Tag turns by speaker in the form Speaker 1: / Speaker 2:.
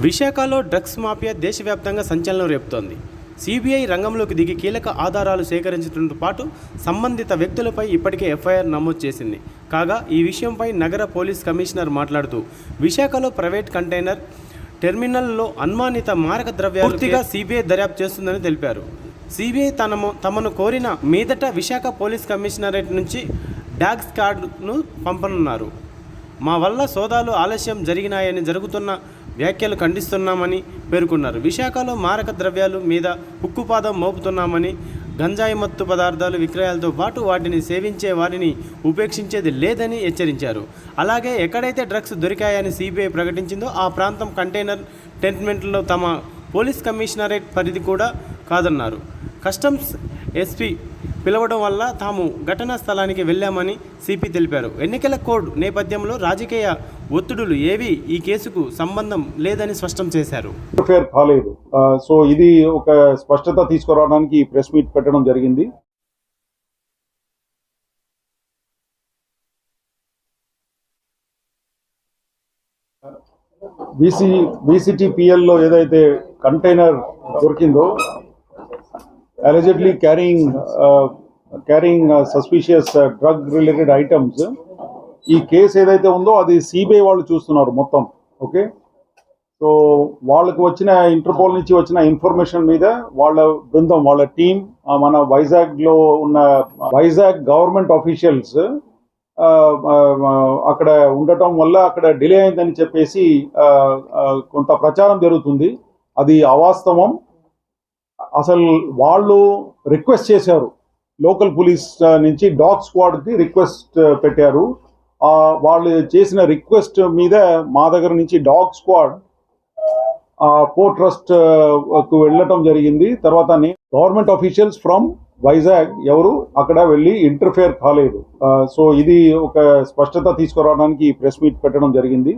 Speaker 1: విశాఖలో drugs mafia దేశవ్యాప్తంగా సంచలనం రేపుతోంది. సిబిఐ రంగంలోకి దిగి కీలక ఆధారాలు సేకరించడంతో పాటు సంబంధిత వ్యక్తులపై ఇప్పటికే ఎఫ్ఐఆర్ నమోదు చేసింది. కాగా ఈ విషయంపై నగర పోలీస్ కమిషనర్ మాట్లాడుతూ విశాఖలో ప్రైవేట్ కంటైనర్ టెర్మినల్లో అనుమానిత మారక ద్రవ్యాలు పూర్తిగా సిబిఐ దర్యాప్తు చేస్తుందని తెలిపారు. సిబిఐ తమను కోరిన మీదట విశాఖ పోలీస్ కమిషనరేట్ నుంచి డాగ్ స్క్వాడ్ను పంపనున్నారు. మా వల్ల సోదాలు ఆలస్యం జరిగినాయని జరుగుతున్న వ్యాఖ్యలు ఖండిస్తున్నామని పేర్కొన్నారు. విశాఖలో మారక ద్రవ్యాలు మీద ఉక్కుపాదం మోపుతున్నామని, గంజాయి మత్తు పదార్థాలు విక్రయాలతో పాటు వాటిని సేవించే వారిని ఉపేక్షించేది లేదని హెచ్చరించారు. అలాగే ఎక్కడైతే డ్రగ్స్ దొరికాయని సిబిఐ ప్రకటించిందో ఆ ప్రాంతం కంటైనర్ టెంట్మెంట్లో తమ పోలీస్ కమిషనరేట్ పరిధి కూడా కాదన్నారు. కస్టమ్స్ ఎస్పీ పిలవడం వల్ల తాము ఘటనా స్థలానికి వెళ్లామని సిపి తెలిపారు. ఎన్నికల కోడ్ నేపథ్యంలో రాజకీయ ఒత్తిడులు ఏవి ఈ కేసుకు సంబంధం లేదని స్పష్టం చేశారు.
Speaker 2: కాలేదు. సో ఇది ఒక స్పష్టత తీసుకురావడానికి ప్రెస్ మీట్ పెట్టడం జరిగింది. బీసీటీపీఎల్లో ఏదైతే కంటైనర్ దొరికిందో allegedly carrying suspicious drug related items, ఈ కేసు ఏదైతే ఉందో అది సిబిఐ వాళ్ళు చూస్తున్నారు మొత్తం. ఓకే, సో వాళ్ళకి వచ్చిన ఇంటర్పోల్ నుంచి వచ్చిన ఇన్ఫర్మేషన్ మీద వాళ్ళ బృందం, వాళ్ళ టీం మన వైజాగ్లో ఉన్న వైజాగ్ గవర్నమెంట్ ఆఫీషియల్స్ అక్కడ ఉండటం వల్ల అక్కడ డిలే అయిందని చెప్పేసి కొంత ప్రచారం జరుగుతుంది. అది అవాస్తవం. అసలు వాళ్ళు రిక్వెస్ట్ చేశారు, లోకల్ పోలీస్ నుంచి డాగ్ స్క్వాడ్కి రిక్వెస్ట్ పెట్టారు. వాళ్ళు చేసిన రిక్వెస్ట్ మీద మా దగ్గర నుంచి డాగ్ స్క్వాడ్ పోర్ట్ ట్రస్ట్ కు వెళ్ళటం జరిగింది. తర్వాత గవర్నమెంట్ ఆఫీషియల్స్ ఫ్రమ్ వైజాగ్ ఎవరు అక్కడ వెళ్ళి ఇంటర్ఫేర్ కాలేదు. సో ఇది ఒక స్పష్టత తీసుకురావడానికి ప్రెస్ మీట్ పెట్టడం జరిగింది.